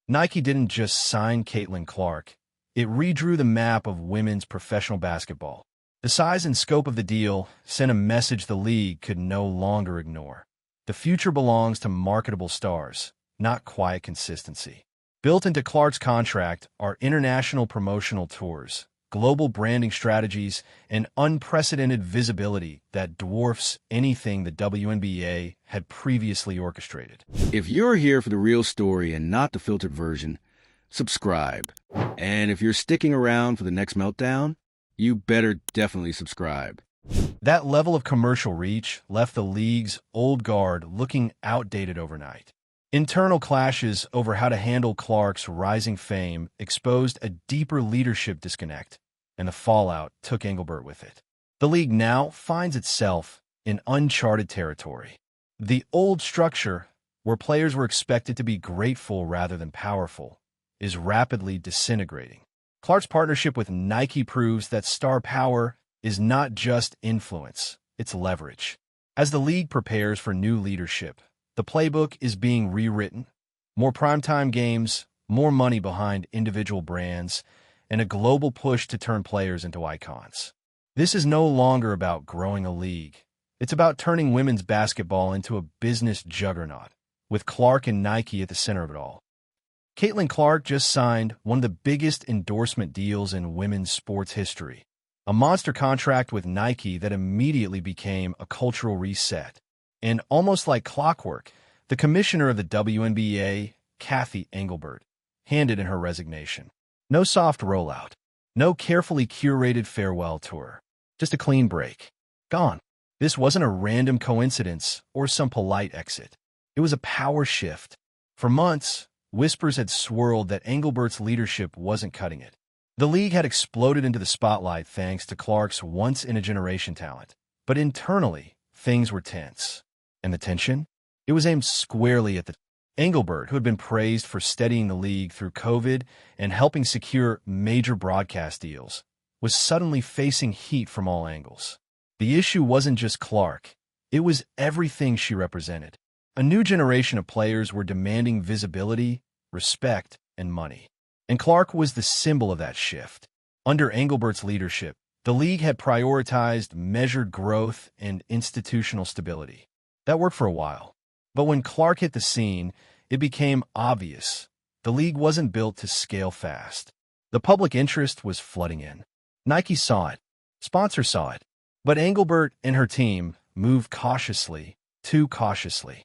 Nike didn't just sign Caitlin Clark, it redrew the map of women's professional basketball. The size and scope of the deal sent a message the league could no longer ignore. The future belongs to marketable stars, not quiet consistency. Built into Clark's contract are international promotional tours, global branding strategies, and unprecedented visibility that dwarfs anything the WNBA had previously orchestrated. If you're here for the real story and not the filtered version, subscribe. And if you're sticking around for the next meltdown, you better definitely subscribe. That level of commercial reach left the league's old guard looking outdated overnight. Internal clashes over how to handle Clark's rising fame exposed a deeper leadership disconnect, and the fallout took Engelbert with it. The league now finds itself in uncharted territory. The old structure, where players were expected to be grateful rather than powerful, is rapidly disintegrating. Clark's partnership with Nike proves that star power is not just influence, it's leverage. As the league prepares for new leadership, the playbook is being rewritten. More primetime games, more money behind individual brands, and a global push to turn players into icons. This is no longer about growing a league. It's about turning women's basketball into a business juggernaut, with Clark and Nike at the center of it all. Caitlin Clark just signed one of the biggest endorsement deals in women's sports history, a monster contract with Nike that immediately became a cultural reset. And almost like clockwork, the commissioner of the WNBA, Cathy Engelbert, handed in her resignation. No soft rollout, no carefully curated farewell tour, just a clean break. Gone. This wasn't a random coincidence or some polite exit. It was a power shift. For months, whispers had swirled that Engelbert's leadership wasn't cutting it. The league had exploded into the spotlight thanks to Clark's once-in-a-generation talent. But internally, things were tense. And the tension? It was aimed squarely at the Engelbert, who had been praised for steadying the league through COVID and helping secure major broadcast deals, was suddenly facing heat from all angles. The issue wasn't just Clark. It was everything she represented. A new generation of players were demanding visibility, respect, and money. And Clark was the symbol of that shift. Under Engelbert's leadership, the league had prioritized measured growth and institutional stability. That worked for a while. But when Clark hit the scene, it became obvious. The league wasn't built to scale fast. The public interest was flooding in. Nike saw it. Sponsors saw it. But Engelbert and her team moved cautiously, too cautiously.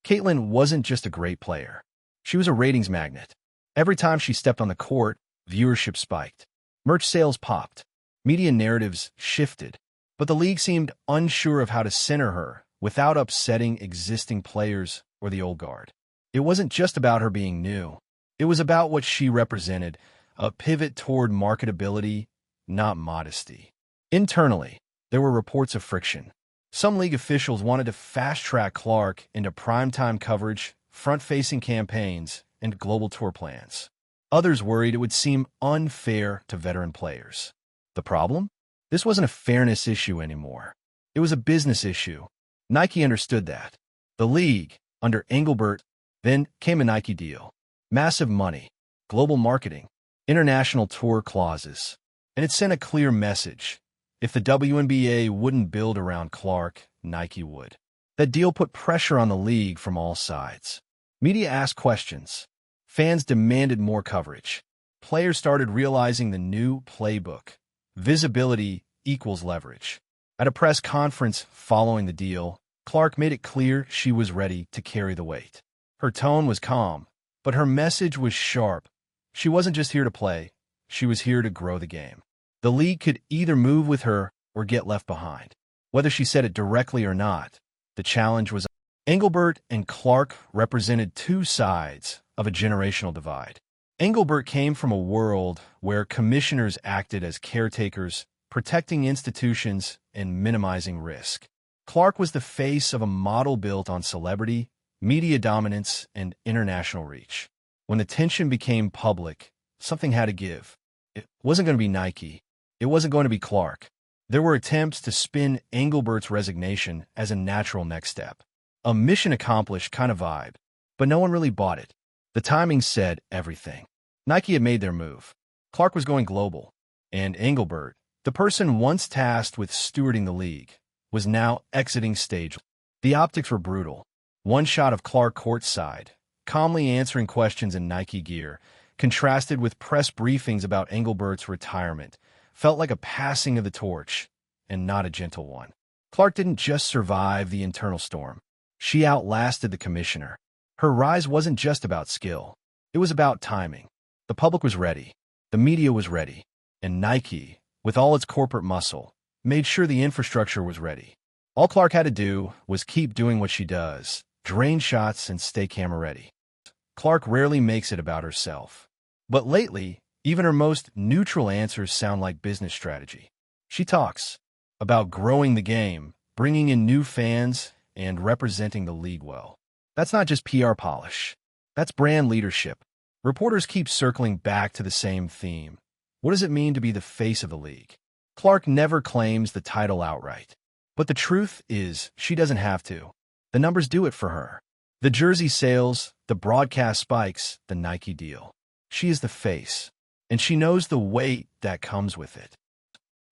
Caitlin wasn't just a great player. She was a ratings magnet. Every time she stepped on the court, viewership spiked. Merch sales popped. Media narratives shifted. But the league seemed unsure of how to center her without upsetting existing players or the old guard. It wasn't just about her being new. It was about what she represented, a pivot toward marketability, not modesty. Internally, there were reports of friction. Some league officials wanted to fast-track Clark into primetime coverage, front-facing campaigns, and global tour plans. Others worried it would seem unfair to veteran players. The problem? This wasn't a fairness issue anymore. It was a business issue. Nike understood that. The league, under Engelbert, then came a Nike deal. Massive money, global marketing, international tour clauses. And it sent a clear message. If the WNBA wouldn't build around Clark, Nike would. That deal put pressure on the league from all sides. Media asked questions. Fans demanded more coverage. Players started realizing the new playbook. Visibility equals leverage. At a press conference following the deal, Clark made it clear she was ready to carry the weight. Her tone was calm, but her message was sharp. She wasn't just here to play. She was here to grow the game. The league could either move with her or get left behind. Whether she said it directly or not, the challenge was Engelbert and Clark represented two sides of a generational divide. Engelbert came from a world where commissioners acted as caretakers, protecting institutions and minimizing risk. Clark was the face of a model built on celebrity, media dominance, and international reach. When the tension became public, something had to give. It wasn't going to be Nike. It wasn't going to be Clark. There were attempts to spin Engelbert's resignation as a natural next step. A mission accomplished kind of vibe, but no one really bought it. The timing said everything. Nike had made their move. Clark was going global, and Engelbert, the person once tasked with stewarding the league, was now exiting stage. The optics were brutal. One shot of Clark courtside, calmly answering questions in Nike gear, contrasted with press briefings about Engelbert's retirement, felt like a passing of the torch, and not a gentle one. Clark didn't just survive the internal storm. She outlasted the commissioner. Her rise wasn't just about skill. It was about timing. The public was ready. The media was ready. And Nike, with all its corporate muscle, made sure the infrastructure was ready. All Clark had to do was keep doing what she does, drain shots and stay camera ready. Clark rarely makes it about herself. But lately, even her most neutral answers sound like business strategy. She talks about growing the game, bringing in new fans, and representing the league well. That's not just PR polish. That's brand leadership. Reporters keep circling back to the same theme. What does it mean to be the face of the league? Clark never claims the title outright. But the truth is, she doesn't have to. The numbers do it for her. The jersey sales, the broadcast spikes, the Nike deal. She is the face, and she knows the weight that comes with it.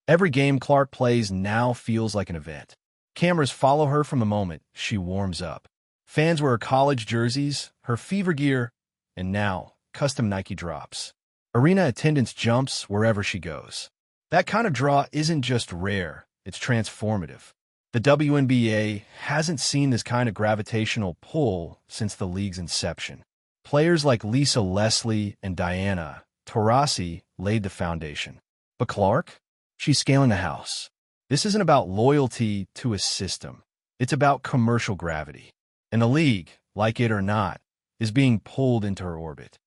Every game Clark plays now feels like an event. Cameras follow her from the moment she warms up. Fans wear her college jerseys, her fever gear, and now, custom Nike drops. Arena attendance jumps wherever she goes. That kind of draw isn't just rare, it's transformative. The WNBA hasn't seen this kind of gravitational pull since the league's inception. Players like Lisa Leslie and Diana Taurasi laid the foundation. But Clark? She's scaling a house. This isn't about loyalty to a system. It's about commercial gravity. And the league, like it or not, is being pulled into her orbit.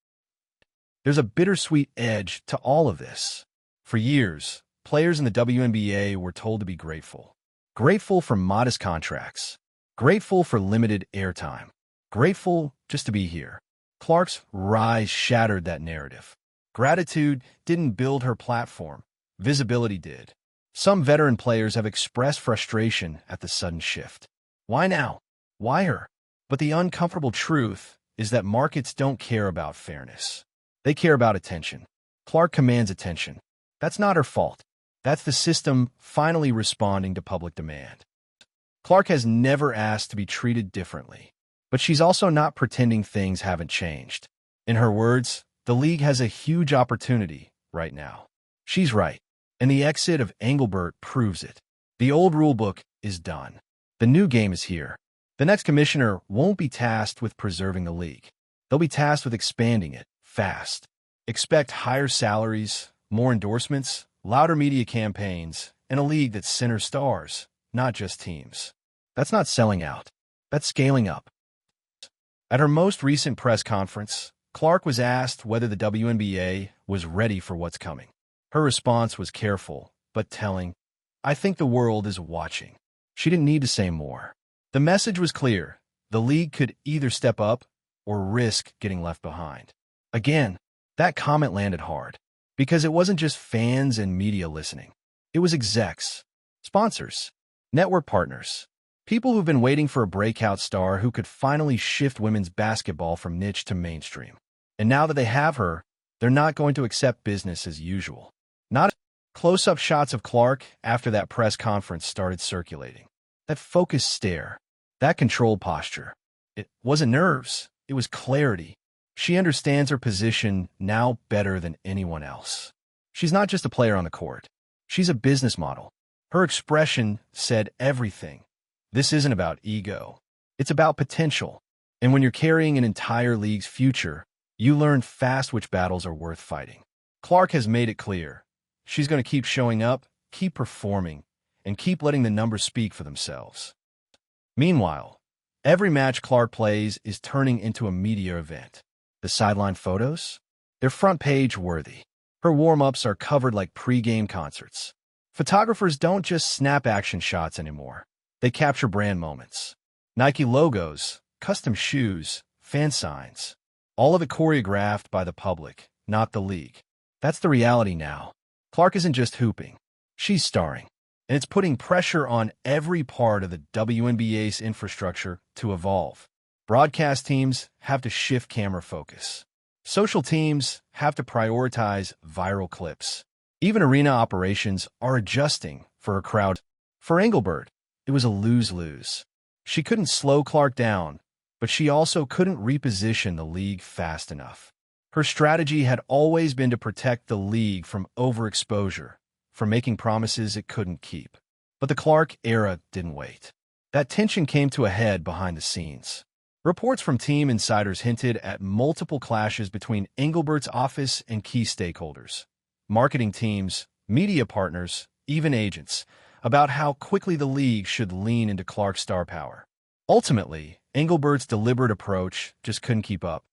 There's a bittersweet edge to all of this. For years, players in the WNBA were told to be grateful. Grateful for modest contracts. Grateful for limited airtime. Grateful just to be here. Clark's rise shattered that narrative. Gratitude didn't build her platform. Visibility did. Some veteran players have expressed frustration at the sudden shift. Why now? Why her? But the uncomfortable truth is that markets don't care about fairness. They care about attention. Clark commands attention. That's not her fault. That's the system finally responding to public demand. Clark has never asked to be treated differently. But she's also not pretending things haven't changed. In her words, the league has a huge opportunity right now. She's right. And the exit of Engelbert proves it. The old rulebook is done. The new game is here. The next commissioner won't be tasked with preserving the league. They'll be tasked with expanding it fast. Expect higher salaries, more endorsements, louder media campaigns, and a league that centers stars, not just teams. That's not selling out. That's scaling up. At her most recent press conference, Clark was asked whether the WNBA was ready for what's coming. Her response was careful, but telling, "I think the world is watching." She didn't need to say more. The message was clear. The league could either step up or risk getting left behind. Again, that comment landed hard, because it wasn't just fans and media listening. It was execs, sponsors, network partners, people who've been waiting for a breakout star who could finally shift women's basketball from niche to mainstream. And now that they have her, they're not going to accept business as usual. Not close-up shots of Clark after that press conference started circulating. That focused stare, that controlled posture. It wasn't nerves, it was clarity. She understands her position now better than anyone else. She's not just a player on the court. She's a business model. Her expression said everything. This isn't about ego. It's about potential. And when you're carrying an entire league's future, you learn fast which battles are worth fighting. Clark has made it clear. She's going to keep showing up, keep performing, and keep letting the numbers speak for themselves. Meanwhile, every match Clark plays is turning into a media event. The sideline photos? They're front-page worthy. Her warm-ups are covered like pre-game concerts. Photographers don't just snap action shots anymore. They capture brand moments. Nike logos, custom shoes, fan signs. All of it choreographed by the public, not the league. That's the reality now. Clark isn't just hooping. She's starring. And it's putting pressure on every part of the WNBA's infrastructure to evolve. Broadcast teams have to shift camera focus. Social teams have to prioritize viral clips. Even arena operations are adjusting for a crowd. For Engelbert, it was a lose-lose. She couldn't slow Clark down, but she also couldn't reposition the league fast enough. Her strategy had always been to protect the league from overexposure, from making promises it couldn't keep. But the Clark era didn't wait. That tension came to a head behind the scenes. Reports from team insiders hinted at multiple clashes between Engelbert's office and key stakeholders, marketing teams, media partners, even agents, about how quickly the league should lean into Clark's star power. Ultimately, Engelbert's deliberate approach just couldn't keep up.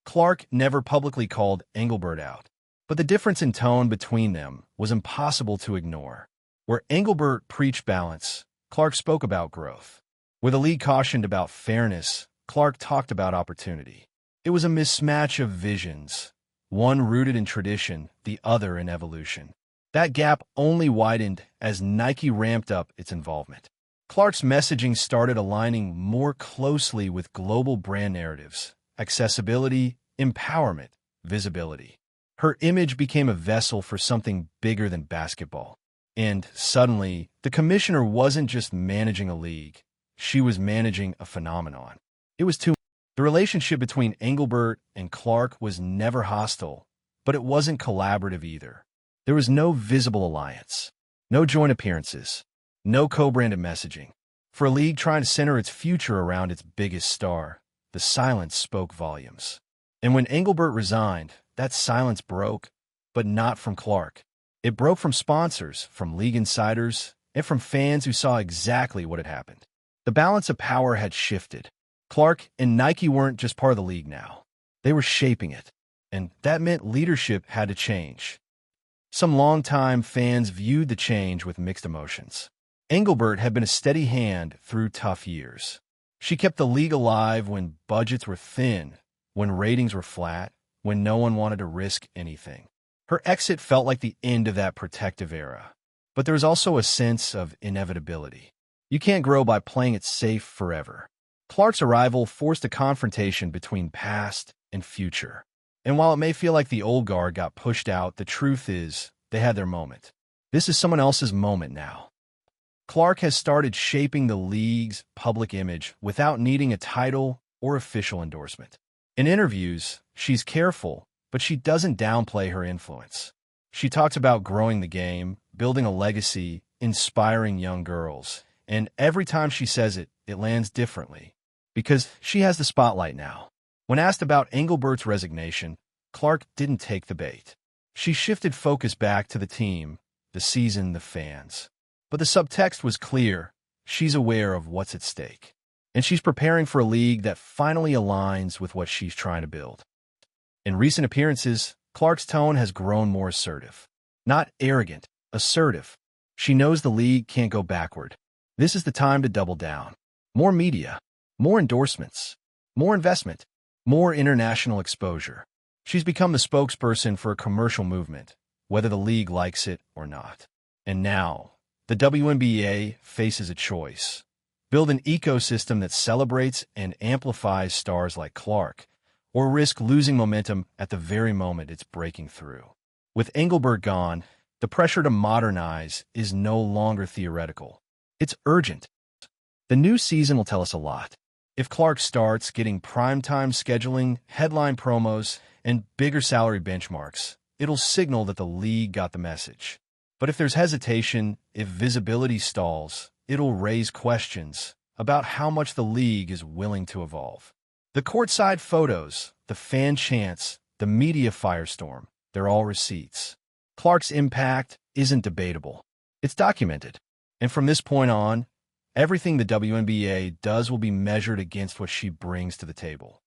Clark never publicly called Engelbert out, but the difference in tone between them was impossible to ignore. Where Engelbert preached balance, Clark spoke about growth. Where the league cautioned about fairness, Clark talked about opportunity. It was a mismatch of visions, one rooted in tradition, the other in evolution. That gap only widened as Nike ramped up its involvement. Clark's messaging started aligning more closely with global brand narratives, accessibility, empowerment, visibility. Her image became a vessel for something bigger than basketball. And suddenly, the commissioner wasn't just managing a league. She was managing a phenomenon. It was too. The relationship between Engelbert and Clark was never hostile, but it wasn't collaborative either. There was no visible alliance, no joint appearances, no co-branded messaging. For a league trying to center its future around its biggest star, the silence spoke volumes. And when Engelbert resigned, that silence broke, but not from Clark. It broke from sponsors, from league insiders, and from fans who saw exactly what had happened. The balance of power had shifted. Clark and Nike weren't just part of the league now. They were shaping it, and that meant leadership had to change. Some longtime fans viewed the change with mixed emotions. Engelbert had been a steady hand through tough years. She kept the league alive when budgets were thin, when ratings were flat, when no one wanted to risk anything. Her exit felt like the end of that protective era. But there was also a sense of inevitability. You can't grow by playing it safe forever. Clark's arrival forced a confrontation between past and future. And while it may feel like the old guard got pushed out, the truth is they had their moment. This is someone else's moment now. Clark has started shaping the league's public image without needing a title or official endorsement. In interviews, she's careful, but she doesn't downplay her influence. She talks about growing the game, building a legacy, inspiring young girls. And every time she says it, it lands differently. Because she has the spotlight now. When asked about Engelbert's resignation, Clark didn't take the bait. She shifted focus back to the team, the season, the fans. But the subtext was clear. She's aware of what's at stake. And she's preparing for a league that finally aligns with what she's trying to build. In recent appearances, Clark's tone has grown more assertive. Not arrogant, assertive. She knows the league can't go backward. This is the time to double down. More media, more endorsements, more investment, more international exposure. She's become the spokesperson for a commercial movement, whether the league likes it or not. And now, the WNBA faces a choice. Build an ecosystem that celebrates and amplifies stars like Clark, or risk losing momentum at the very moment it's breaking through. With Engelbert gone, the pressure to modernize is no longer theoretical. It's urgent. The new season will tell us a lot. If Clark starts getting primetime scheduling, headline promos, and bigger salary benchmarks, it'll signal that the league got the message. But if there's hesitation, if visibility stalls, it'll raise questions about how much the league is willing to evolve. The courtside photos, the fan chants, the media firestorm, they're all receipts. Clark's impact isn't debatable. It's documented. And from this point on, everything the WNBA does will be measured against what she brings to the table.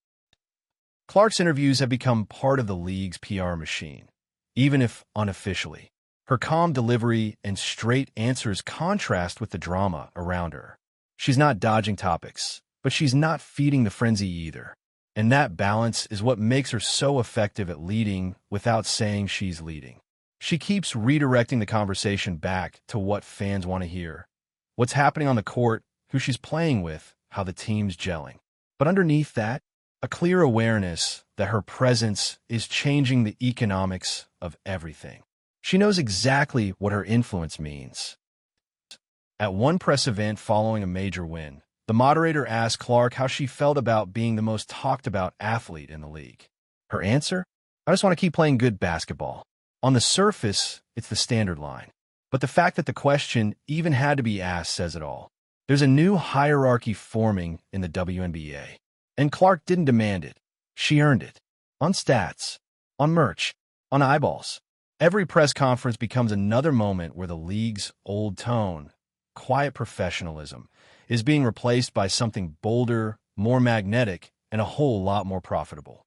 Clark's interviews have become part of the league's PR machine, even if unofficially. Her calm delivery and straight answers contrast with the drama around her. She's not dodging topics, but she's not feeding the frenzy either. And that balance is what makes her so effective at leading without saying she's leading. She keeps redirecting the conversation back to what fans want to hear. What's happening on the court, who she's playing with, how the team's gelling. But underneath that, a clear awareness that her presence is changing the economics of everything. She knows exactly what her influence means. At one press event following a major win, the moderator asked Clark how she felt about being the most talked about athlete in the league. Her answer? I just want to keep playing good basketball. On the surface, it's the standard line. But the fact that the question even had to be asked says it all. There's a new hierarchy forming in the WNBA. And Clark didn't demand it. She earned it. On stats, on merch, on eyeballs. Every press conference becomes another moment where the league's old tone, quiet professionalism, is being replaced by something bolder, more magnetic, and a whole lot more profitable.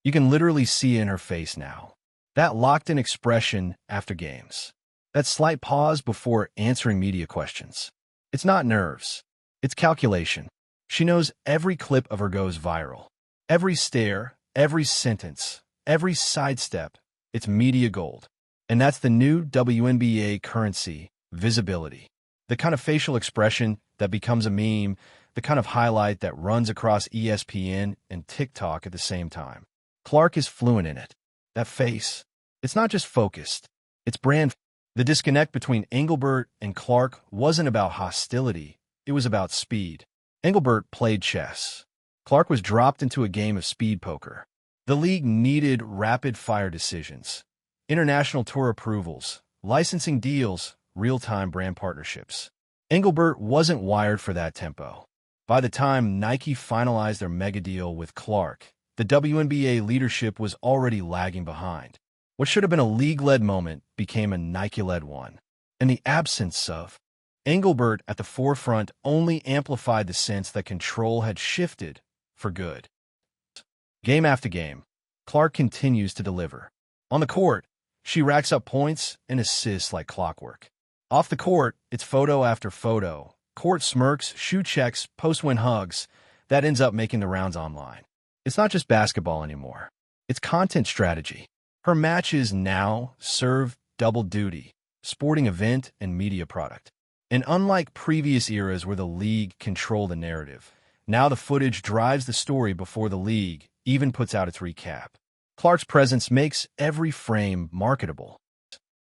You can literally see it in her face now. That locked-in expression after games. That slight pause before answering media questions. It's not nerves. It's calculation. She knows every clip of her goes viral. Every stare, every sentence, every sidestep, it's media gold. And that's the new WNBA currency, visibility. The kind of facial expression that becomes a meme, the kind of highlight that runs across ESPN and TikTok at the same time. Clark is fluent in it. That face, it's not just focused, it's brand. The disconnect between Engelbert and Clark wasn't about hostility, it was about speed. Engelbert played chess. Clark was dropped into a game of speed poker. The league needed rapid-fire decisions, international tour approvals, licensing deals, real-time brand partnerships. Engelbert wasn't wired for that tempo. By the time Nike finalized their mega deal with Clark, the WNBA leadership was already lagging behind. What should have been a league-led moment became a Nike-led one. And the absence of Engelbert at the forefront only amplified the sense that control had shifted for good. Game after game, Clark continues to deliver. On the court, she racks up points and assists like clockwork. Off the court, it's photo after photo, court smirks, shoe checks, post-win hugs, that ends up making the rounds online. It's not just basketball anymore. It's content strategy. Her matches now serve double duty, sporting event and media product. And unlike previous eras where the league controlled the narrative, now the footage drives the story before the league even puts out its recap. Clark's presence makes every frame marketable.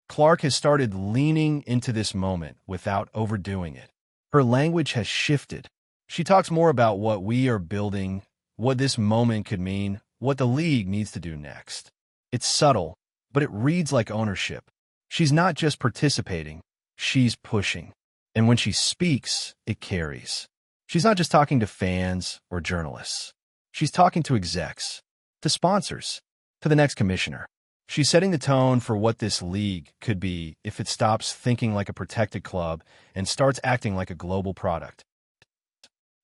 Clark has started leaning into this moment without overdoing it. Her language has shifted. She talks more about what we are building, what this moment could mean, what the league needs to do next. It's subtle, but it reads like ownership. She's not just participating, she's pushing. And when she speaks, it carries. She's not just talking to fans or journalists. She's talking to execs, to sponsors, to the next commissioner. She's setting the tone for what this league could be if it stops thinking like a protected club and starts acting like a global product.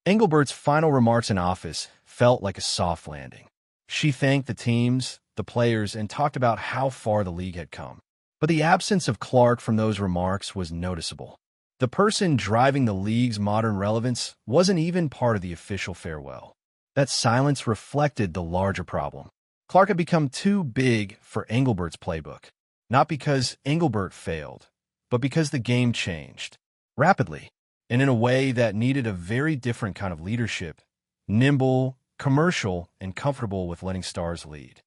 Engelbert's final remarks in office felt like a soft landing. She thanked the teams, the players, and talked about how far the league had come. But the absence of Clark from those remarks was noticeable. The person driving the league's modern relevance wasn't even part of the official farewell. That silence reflected the larger problem. Clark had become too big for Engelbert's playbook, not because Engelbert failed, but because the game changed rapidly and in a way that needed a very different kind of leadership, nimble, commercial, and comfortable with letting stars lead.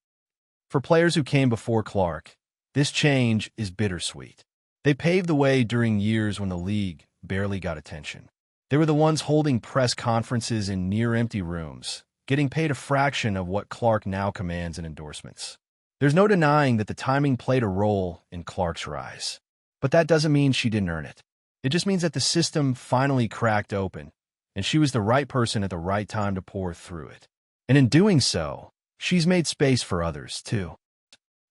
For players who came before Clark, this change is bittersweet. They paved the way during years when the league barely got attention. They were the ones holding press conferences in near-empty rooms, getting paid a fraction of what Clark now commands in endorsements. There's no denying that the timing played a role in Clark's rise. But that doesn't mean she didn't earn it. It just means that the system finally cracked open, and she was the right person at the right time to pour through it. And in doing so, she's made space for others, too.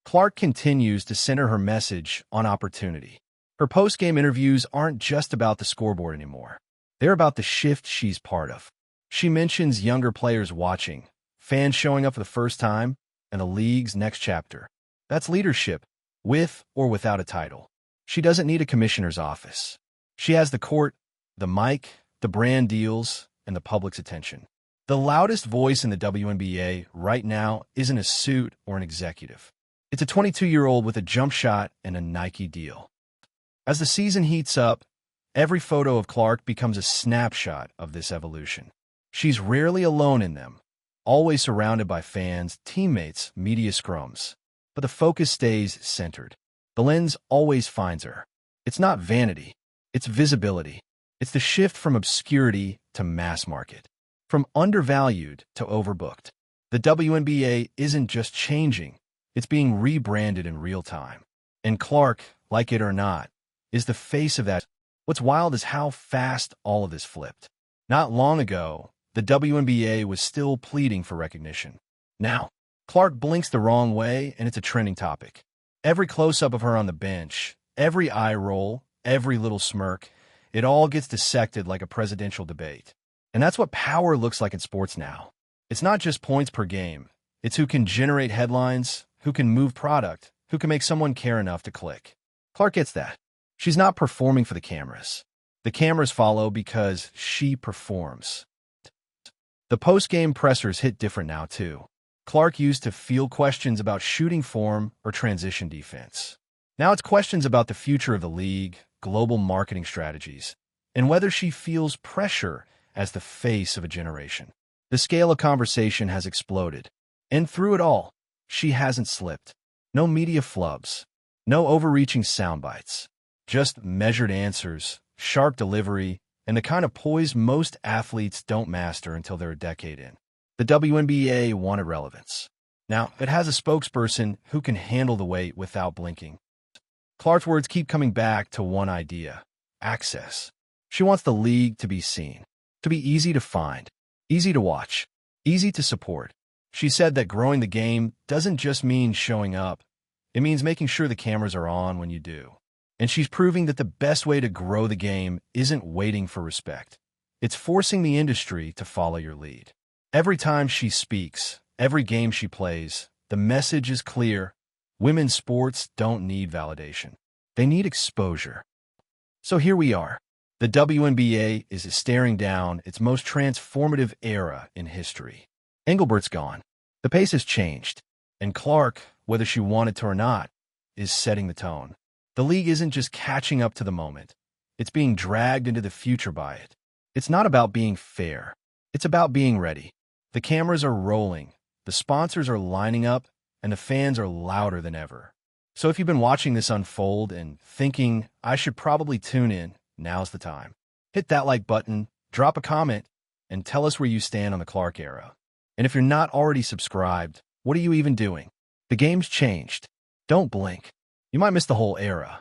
Clark continues to center her message on opportunity. Her post-game interviews aren't just about the scoreboard anymore. They're about the shift she's part of. She mentions younger players watching, fans showing up for the first time, and the league's next chapter. That's leadership, with or without a title. She doesn't need a commissioner's office. She has the court, the mic, the brand deals, and the public's attention. The loudest voice in the WNBA right now isn't a suit or an executive. It's a 22-year-old with a jump shot and a Nike deal. As the season heats up, every photo of Clark becomes a snapshot of this evolution. She's rarely alone in them, always surrounded by fans, teammates, media scrums. But the focus stays centered. The lens always finds her. It's not vanity. It's visibility. It's the shift from obscurity to mass market, from undervalued to overbooked. The WNBA isn't just changing. It's being rebranded in real time. And Clark, like it or not, is the face of that. What's wild is how fast all of this flipped. Not long ago, the WNBA was still pleading for recognition. Now, Clark blinks the wrong way, and it's a trending topic. Every close-up of her on the bench, every eye roll, every little smirk, it all gets dissected like a presidential debate. And that's what power looks like in sports now. It's not just points per game. It's who can generate headlines, who can move product, who can make someone care enough to click. Clark gets that. She's not performing for the cameras. The cameras follow because she performs. The post-game pressers hit different now, too. Clark used to field questions about shooting form or transition defense. Now it's questions about the future of the league, global marketing strategies, and whether she feels pressure as the face of a generation. The scale of conversation has exploded. And through it all, she hasn't slipped. No media flubs. No overreaching sound bites. Just measured answers, sharp delivery, and the kind of poise most athletes don't master until they're a decade in. The WNBA wanted relevance. Now, it has a spokesperson who can handle the weight without blinking. Clark's words keep coming back to one idea: access. She wants the league to be seen, to be easy to find, easy to watch, easy to support. She said that growing the game doesn't just mean showing up. It means making sure the cameras are on when you do. And she's proving that the best way to grow the game isn't waiting for respect. It's forcing the industry to follow your lead. Every time she speaks, every game she plays, the message is clear. Women's sports don't need validation. They need exposure. So here we are. The WNBA is staring down its most transformative era in history. Engelbert's gone. The pace has changed. And Clark, whether she wanted to or not, is setting the tone. The league isn't just catching up to the moment. It's being dragged into the future by it. It's not about being fair. It's about being ready. The cameras are rolling, the sponsors are lining up, and the fans are louder than ever. So if you've been watching this unfold and thinking, I should probably tune in, now's the time. Hit that like button, drop a comment, and tell us where you stand on the Clark era. And if you're not already subscribed, what are you even doing? The game's changed. Don't blink. You might miss the whole era.